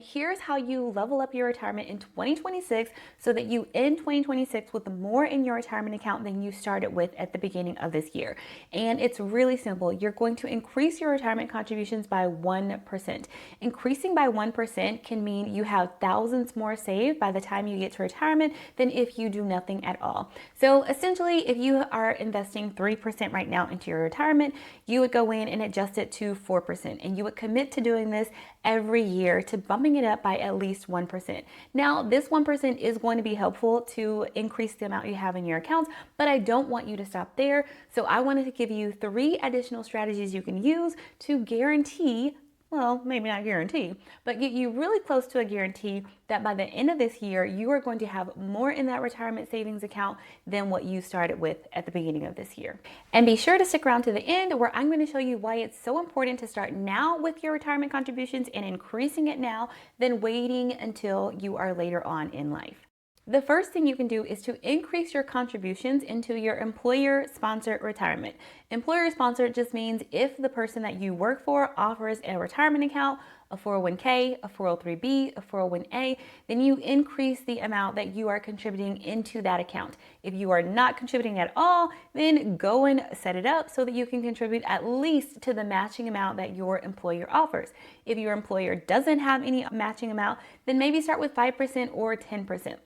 Here's how you level up your retirement in 2026 so that you end 2026 with more in your retirement account than you started with at the beginning of this year. And it's really simple. You're going to increase your retirement contributions by 1%. Increasing by 1% can mean you have thousands more saved by the time you get to retirement than if you do nothing at all. So essentially, if you are investing 3% right now into your retirement, you would go in and adjust it to 4%. And you would commit to doing this every year to bumping it up by at least 1%. Now, this 1% is going to be helpful to increase the amount you have in your accounts, but I don't want you to stop there. So I wanted to give you 3 additional strategies you can use to guarantee, well, maybe not guarantee, but get you really close to a guarantee that by the end of this year, you are going to have more in that retirement savings account than what you started with at the beginning of this year. And be sure to stick around to the end where I'm going to show you why it's so important to start now with your retirement contributions and increasing it now than waiting until you are later on in life. The first thing you can do is to increase your contributions into your employer-sponsored retirement. Employer-sponsored just means if the person that you work for offers a retirement account, a 401k, a 403b, a 401a, then you increase the amount that you are contributing into that account. If you are not contributing at all, then go and set it up so that you can contribute at least to the matching amount that your employer offers. If your employer doesn't have any matching amount, then maybe start with 5% or 10%.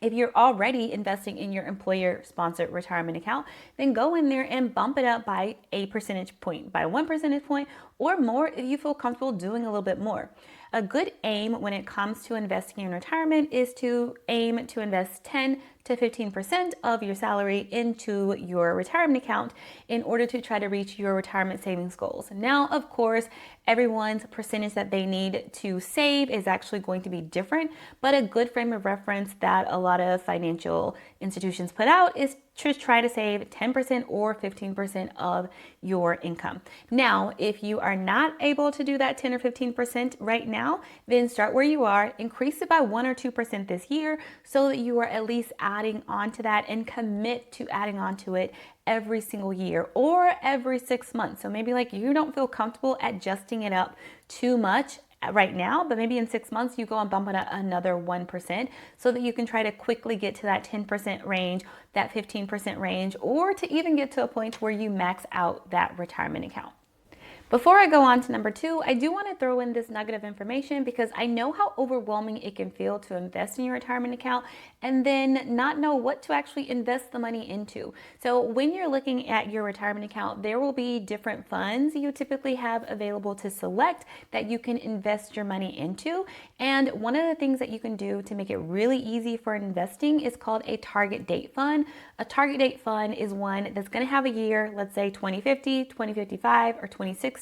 If you're already investing in your employer-sponsored retirement account, then go in there and bump it up by a percentage point, by 1 percentage point or more if you feel comfortable doing a little bit more. A good aim when it comes to investing in retirement is to aim to invest 10 to 15% of your salary into your retirement account in order to try to reach your retirement savings goals. Now, of course, everyone's percentage that they need to save is actually going to be different, but a good frame of reference that a lot of financial institutions put out is to try to save 10% or 15% of your income. Now, if you are not able to do that 10 or 15% right now, then start where you are, increase it by 1 or 2% this year so that you are at least adding on to that and commit to adding on to it every single year or every 6 months. So maybe like you don't feel comfortable adjusting it up too much right now, but maybe in 6 months you go and bump it up another 1% so that you can try to quickly get to that 10% range, that 15% range, or to even get to a point where you max out that retirement account. Before I go on to number 2, I do want to throw in this nugget of information because I know how overwhelming it can feel to invest in your retirement account and then not know what to actually invest the money into. So when you're looking at your retirement account, there will be different funds you typically have available to select that you can invest your money into. And one of the things that you can do to make it really easy for investing is called a target date fund. A target date fund is one that's going to have a year, let's say 2050, 2055, or 2060.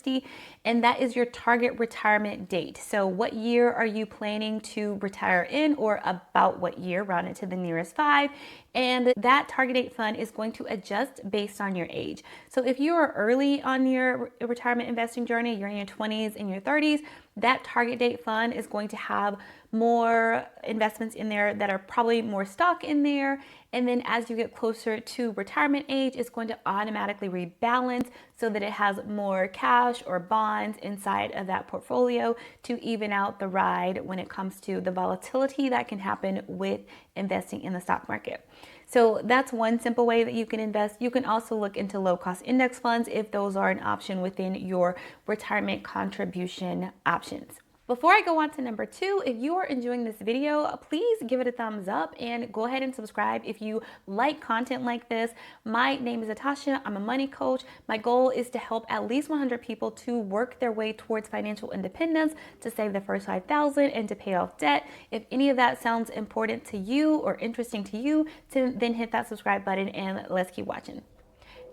And that is your target retirement date. So what year are you planning to retire in, or about what year, round it to the nearest 5. And that target date fund is going to adjust based on your age. So if you are early on your retirement investing journey, you're in your 20s and your 30s, that target date fund is going to have more investments in there that are probably more stock in there. And then as you get closer to retirement age, it's going to automatically rebalance so that it has more cash or bonds inside of that portfolio to even out the ride when it comes to the volatility that can happen with investing in the stock market. So that's one simple way that you can invest. You can also look into low-cost index funds if those are an option within your retirement contribution options. Before I go on to number 2, if you are enjoying this video, please give it a thumbs up and go ahead and subscribe if you like content like this. My name is Natasha. I'm a money coach. My goal is to help at least 100 people to work their way towards financial independence, to save the first $5,000 and to pay off debt. If any of that sounds important to you or interesting to you, then hit that subscribe button and let's keep watching.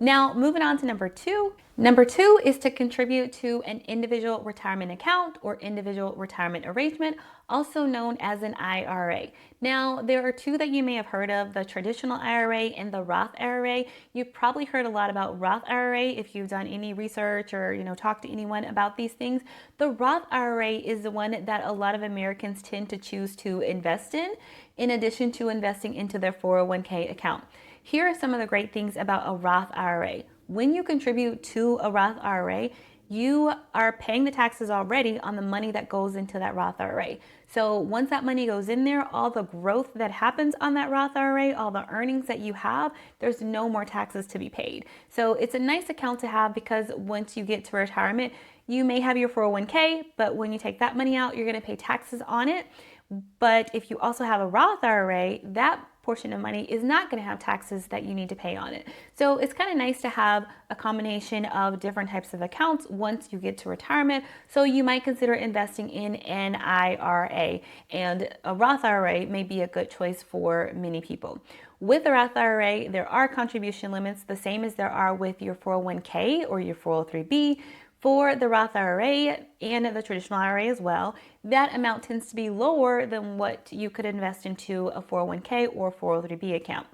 Now, moving on to number 2. Number 2 is to contribute to an individual retirement account or individual retirement arrangement, also known as an IRA. Now, there are 2 that you may have heard of, the traditional IRA and the Roth IRA. You've probably heard a lot about Roth IRA if you've done any research or, talked to anyone about these things. The Roth IRA is the one that a lot of Americans tend to choose to invest in addition to investing into their 401k account. Here are some of the great things about a Roth IRA. When you contribute to a Roth IRA, you are paying the taxes already on the money that goes into that Roth IRA. So once that money goes in there, all the growth that happens on that Roth IRA, all the earnings that you have, there's no more taxes to be paid. So it's a nice account to have because once you get to retirement, you may have your 401k, but when you take that money out, you're going to pay taxes on it. But if you also have a Roth IRA, that portion of money is not going to have taxes that you need to pay on it. So it's kind of nice to have a combination of different types of accounts once you get to retirement. So you might consider investing in an IRA, and a Roth IRA may be a good choice for many people. With the Roth IRA, there are contribution limits, the same as there are with your 401k or your 403b. For the Roth IRA and the traditional IRA as well, that amount tends to be lower than what you could invest into a 401k or 403b account.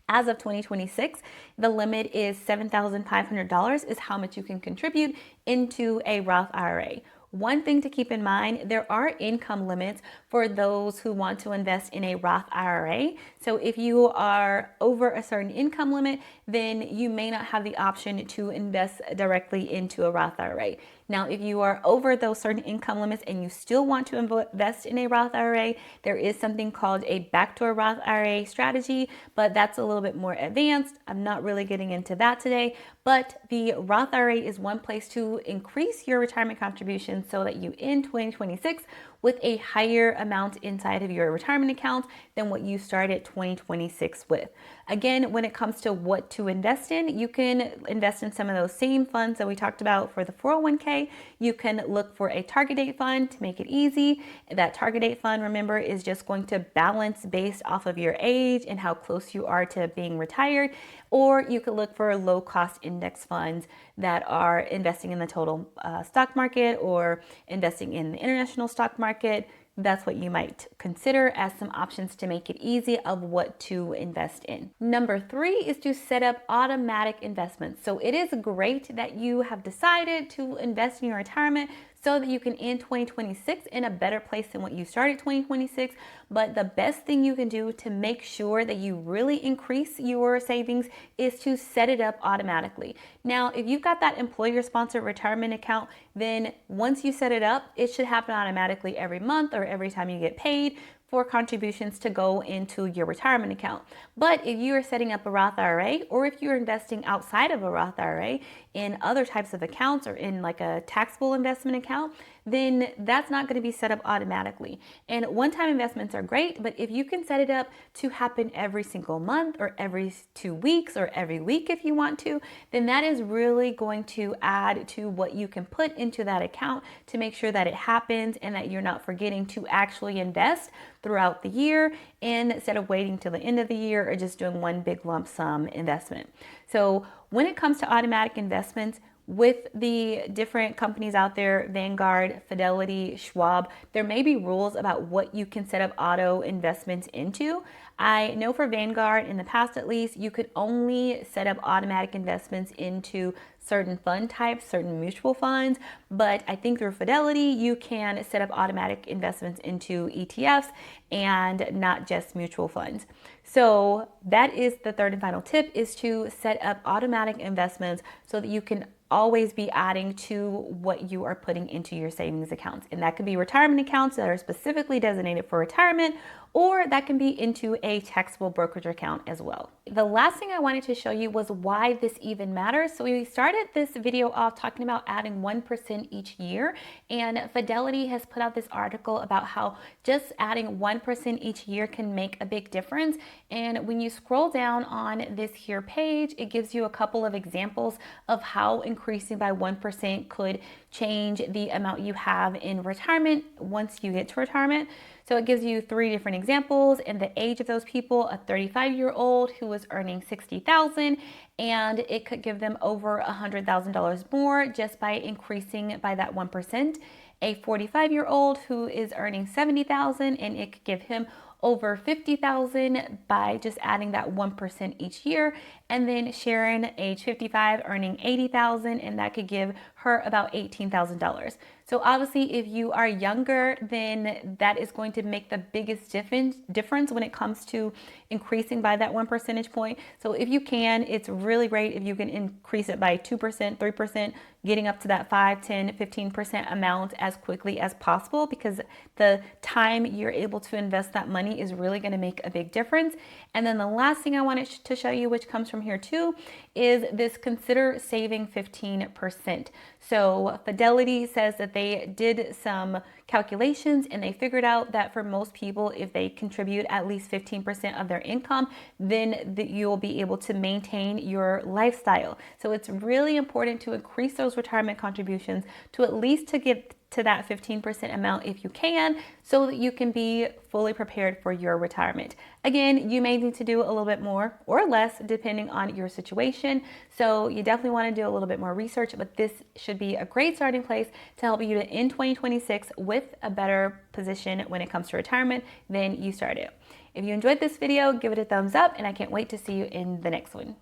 As of 2026, the limit is $7,500 is how much you can contribute into a Roth IRA. One thing to keep in mind, there are income limits for those who want to invest in a Roth IRA. So if you are over a certain income limit, then you may not have the option to invest directly into a Roth IRA. Now, if you are over those certain income limits and you still want to invest in a Roth IRA, there is something called a backdoor Roth IRA strategy, but that's a little bit more advanced. I'm not really getting into that today, but the Roth IRA is one place to increase your retirement contributions so that you end 2026 with a higher amount inside of your retirement account than what you started 2026 with. Again, when it comes to what to invest in, you can invest in some of those same funds that we talked about for the 401k. You can look for a target date fund to make it easy. That target date fund, remember, is just going to balance based off of your age and how close you are to being retired. Or you could look for low cost index funds that are investing in the total stock market or investing in the international stock market. That's what you might consider as some options to make it easy of what to invest in. Number 3 is to set up automatic investments. So it is great that you have decided to invest in your retirement so that you can end 2026 in a better place than what you started 2026. But the best thing you can do to make sure that you really increase your savings is to set it up automatically. Now, if you've got that employer-sponsored retirement account, then once you set it up, it should happen automatically every month or every time you get paid for contributions to go into your retirement account. But if you are setting up a Roth IRA, or if you're investing outside of a Roth IRA in other types of accounts or in like a taxable investment account, then that's not going to be set up automatically. And one-time investments are great, but if you can set it up to happen every single month or every 2 weeks or every week if you want to, then that is really going to add to what you can put into that account to make sure that it happens and that you're not forgetting to actually invest throughout the year instead of waiting till the end of the year or just doing one big lump sum investment. So when it comes to automatic investments, with the different companies out there, Vanguard, Fidelity, Schwab, there may be rules about what you can set up auto investments into. I know for Vanguard, in the past at least, you could only set up automatic investments into certain fund types, certain mutual funds, but I think through Fidelity, you can set up automatic investments into ETFs and not just mutual funds. So that is the third and final tip, is to set up automatic investments so that you can always be adding to what you are putting into your savings accounts. And that could be retirement accounts that are specifically designated for retirement, or that can be into a taxable brokerage account as well. The last thing I wanted to show you was why this even matters. So we started this video off talking about adding 1% each year, and Fidelity has put out this article about how just adding 1% each year can make a big difference. And when you scroll down on this here page, it gives you a couple of examples of how increasing by 1% could change the amount you have in retirement once you get to retirement. So it gives you 3 different examples, and the age of those people: a 35-year-old who was earning $60,000, and it could give them over $100,000 more just by increasing by that 1%. A 45-year-old who is earning $70,000, and it could give him over $50,000 by just adding that 1% each year. And then Sharon, age 55, earning $80,000, and that could give her about $18,000. So obviously, if you are younger, then that is going to make the biggest difference when it comes to increasing by that 1 percentage point. So if you can, it's really great if you can increase it by 2%, 3%, getting up to that 5, 10, 15% amount as quickly as possible, because the time you're able to invest that money is really going to make a big difference. And then the last thing I wanted to show you, which comes from here too, is this consider saving 15%. So Fidelity says that they did some calculations and they figured out that for most people, if they contribute at least 15% of their income, then you'll be able to maintain your lifestyle. So it's really important to increase those retirement contributions to at least to get to that 15% amount if you can, so that you can be fully prepared for your retirement. Again, you may need to do a little bit more or less depending on your situation. So you definitely want to do a little bit more research, but this should be a great starting place to help you to end 2026 with a better position when it comes to retirement than you started. If you enjoyed this video, give it a thumbs up, and I can't wait to see you in the next one.